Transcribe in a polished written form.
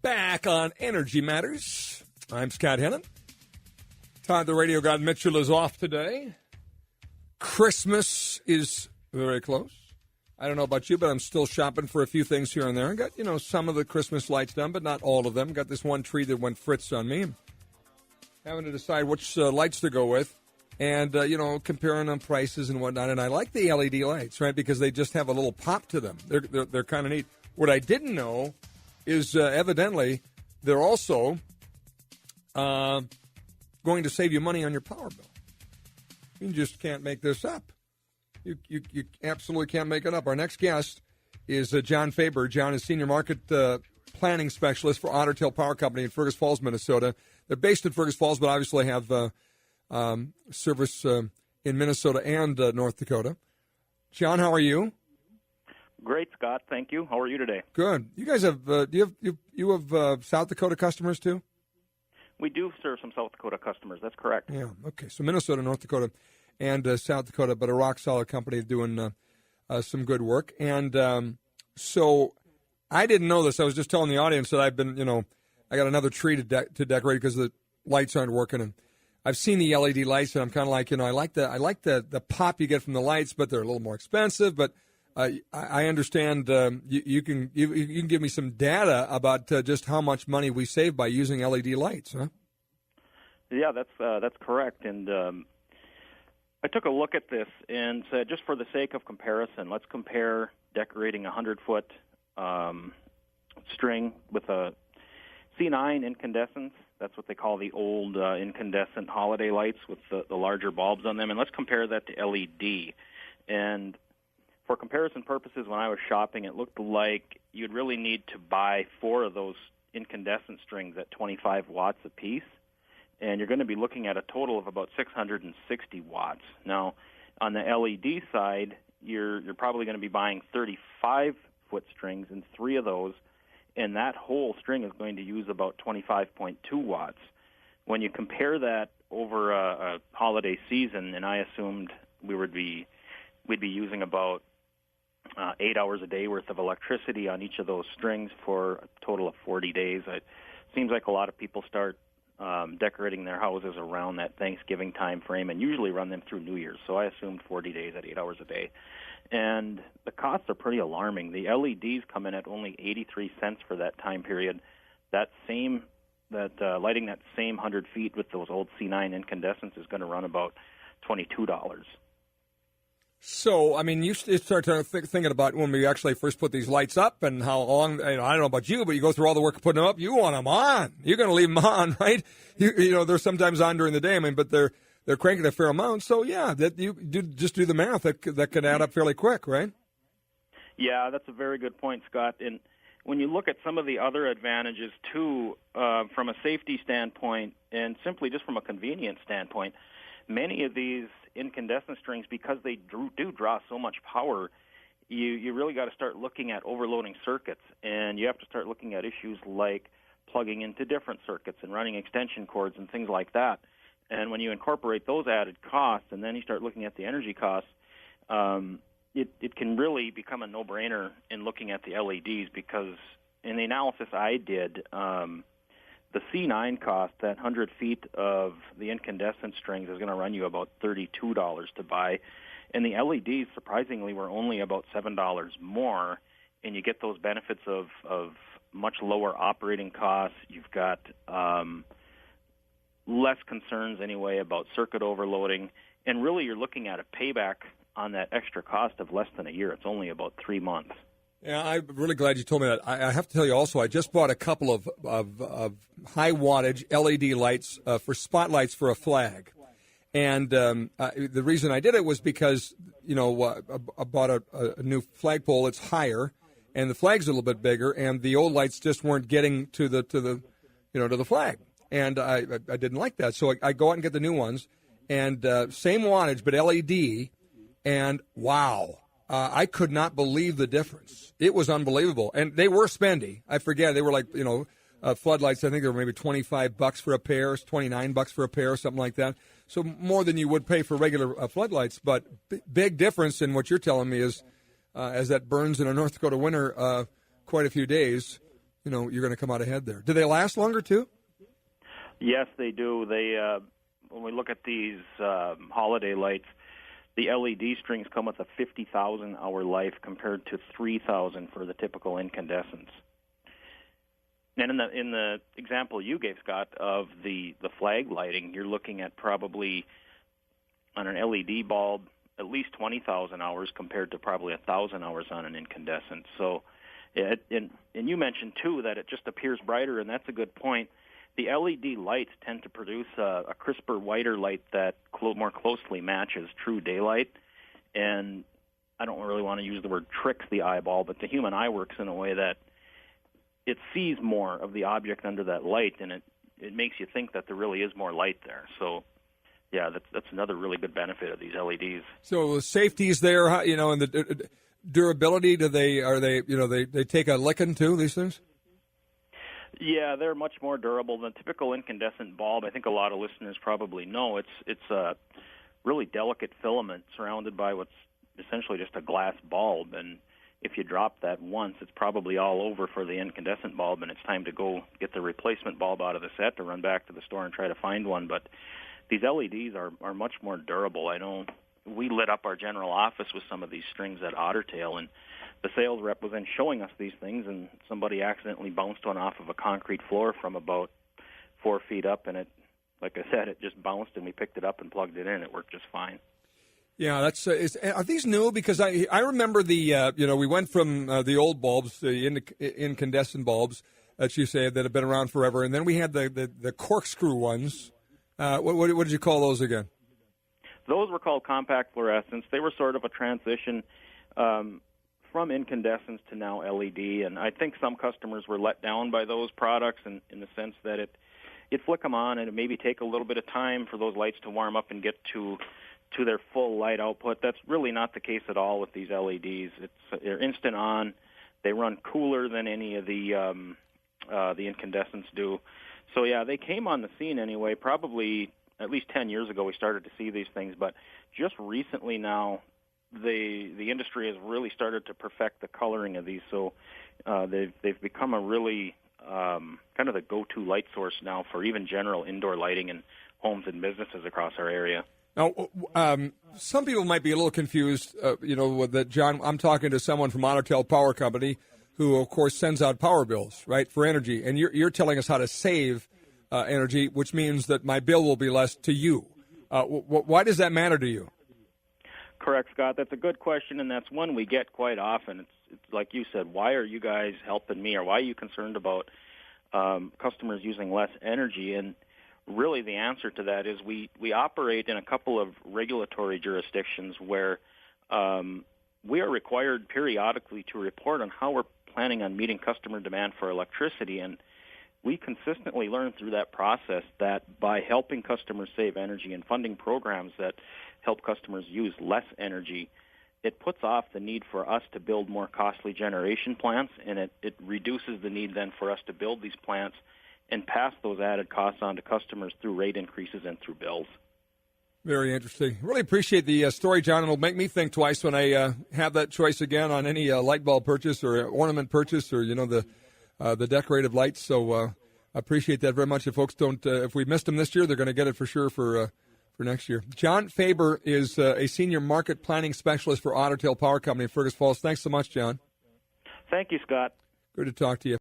back on Energy Matters. I'm Scott Hennon. Todd the Radio God Mitchell is off today. Christmas is very close. I don't know about you, but I'm still shopping for a few things here and there. I got, some of the Christmas lights done, but not all of them. Got this one tree that went fritz on me. Having to decide which lights to go with. And, comparing on prices and whatnot. And I like the LED lights, right, because they just have a little pop to them. They're kind of neat. What I didn't know is evidently they're also going to save you money on your power bill. You just can't make this up. You absolutely can't make it up. Our next guest is Jon Fabre. Jon is Senior Market Planning Specialist for Otter Tail Power Company in Fergus Falls, Minnesota. They're based in Fergus Falls, but obviously have service in Minnesota and North Dakota. Jon, how are you? Great, Scott. Thank you. How are you today? Good. You guys have you have South Dakota customers too? We do serve some South Dakota customers. That's correct. Yeah. Okay. So Minnesota, North Dakota, and South Dakota, but a rock solid company doing some good work. And so I didn't know this. I was just telling the audience that I've been, I got another tree to decorate because the lights aren't working, and I've seen the LED lights, and I'm kind of like, I like the pop you get from the lights, but they're a little more expensive. But I understand you can give me some data about just how much money we save by using LED lights, huh? Yeah, that's correct. And I took a look at this and said, just for the sake of comparison, let's compare decorating a 100-foot string with a C9 incandescent. That's what they call the old incandescent holiday lights with the larger bulbs on them. And let's compare that to LED. And for comparison purposes, when I was shopping, it looked like you'd really need to buy 4 of those incandescent strings at 25 watts apiece. And you're going to be looking at a total of about 660 watts. Now, on the LED side, you're probably going to be buying 35-foot strings and 3 of those, and that whole string is going to use about 25.2 watts. When you compare that over a holiday season, and I assumed we'd be using about 8 hours a day worth of electricity on each of those strings for a total of 40 days. It seems like a lot of people start decorating their houses around that Thanksgiving time frame and usually run them through New Year's. So I assumed 40 days at 8 hours a day. And the costs are pretty alarming. The LEDs come in at only 83 cents for that time period. Lighting that same 100 feet with those old C9 incandescents is going to run about $22. So, I mean, you start thinking about when we actually first put these lights up and how long, I don't know about you, but you go through all the work of putting them up, you want them on. You're going to leave them on, right? They're sometimes on during the day, but they're cranking a fair amount. So, yeah, just do the math. That can add up fairly quick, right? Yeah, that's a very good point, Scott. And when you look at some of the other advantages, too, from a safety standpoint and simply just from a convenience standpoint, many of these incandescent strings, because they do draw so much power, you really got to start looking at overloading circuits, and you have to start looking at issues like plugging into different circuits and running extension cords and things like that. And when you incorporate those added costs and then you start looking at the energy costs, it can really become a no-brainer in looking at the LEDs, because in the analysis I did, the C9 cost, that 100 feet of the incandescent strings, is going to run you about $32 to buy. And the LEDs, surprisingly, were only about $7 more, and you get those benefits of much lower operating costs. You've got less concerns anyway about circuit overloading, and really you're looking at a payback on that extra cost of less than a year. It's only about 3 months. Yeah, I'm really glad you told me that. I have to tell you also, I just bought a couple of high wattage LED lights for spotlights for a flag. And the reason I did it was because, I bought a new flagpole. It's higher, and the flag's a little bit bigger, and the old lights just weren't getting to the flag. And I didn't like that. So I go out and get the new ones, and same wattage, but LED, and wow. I could not believe the difference. It was unbelievable. And they were spendy. I forget. They were like, floodlights. I think they were maybe $25 for a pair, $29 for a pair, something like that. So more than you would pay for regular floodlights. But big difference in what you're telling me is, as that burns in a North Dakota winter quite a few days, you're going to come out ahead there. Do they last longer too? Yes, they do. When we look at these holiday lights, the LED strings come with a 50,000-hour life compared to 3,000 for the typical incandescents. And in the example you gave, Scott, of the flag lighting, you're looking at probably on an LED bulb at least 20,000 hours compared to probably 1,000 hours on an incandescent. So, and you mentioned too that it just appears brighter, and that's a good point. The LED lights tend to produce a crisper, whiter light that more closely matches true daylight. And I don't really want to use the word tricks the eyeball, but the human eye works in a way that it sees more of the object under that light, and it makes you think that there really is more light there. So, yeah, that's another really good benefit of these LEDs. So the safety's there, and the durability. They take a licking too? These things? Yeah, they're much more durable than a typical incandescent bulb. I think a lot of listeners probably know it's a really delicate filament surrounded by what's essentially just a glass bulb, and if you drop that once, it's probably all over for the incandescent bulb, and it's time to go get the replacement bulb out of the set or run back to the store and try to find one. But these LEDs are much more durable. I know we lit up our general office with some of these strings at Otter Tail, and the sales rep was then showing us these things, and somebody accidentally bounced one off of a concrete floor from about 4 feet up, and it, like I said, it just bounced, and we picked it up and plugged it in. It worked just fine. Yeah, that's. Are these new? Because I remember we went from the old bulbs, the incandescent bulbs that you say that have been around forever, and then we had the corkscrew ones. What did you call those again? Those were called compact fluorescents. They were sort of a transition from incandescents to now LED, and I think some customers were let down by those products in the sense that you'd flick them on and it maybe take a little bit of time for those lights to warm up and get to their full light output. That's really not the case at all with these LEDs. They're instant on. They run cooler than any of the incandescents do. So yeah, they came on the scene anyway. Probably at least 10 years ago we started to see these things, but just recently now the industry has really started to perfect the coloring of these. So they've become a really kind of the go-to light source now for even general indoor lighting in homes and businesses across our area. Now, some people might be a little confused, with that, John. I'm talking to someone from Otter Tail Power Company who, of course, sends out power bills, right, for energy. And you're telling us how to save energy, which means that my bill will be less to you. Why does that matter to you? Correct, Scott. That's a good question, and that's one we get quite often. It's like you said, why are you guys helping me, or why are you concerned about customers using less energy? And really the answer to that is we operate in a couple of regulatory jurisdictions where we are required periodically to report on how we're planning on meeting customer demand for electricity, and we consistently learn through that process that by helping customers save energy and funding programs that help customers use less energy, it puts off the need for us to build more costly generation plants, and it reduces the need then for us to build these plants and pass those added costs on to customers through rate increases and through bills. Very interesting. Really appreciate the story, John. It'll make me think twice when I have that choice again on any light bulb purchase or ornament purchase or, the decorative lights. So I appreciate that very much. If folks don't, if we missed them this year, they're going to get it for sure for next year. Jon Fabre is a senior market planning specialist for Otter Tail Power Company in Fergus Falls. Thanks so much, John. Thank you, Scott. Good to talk to you.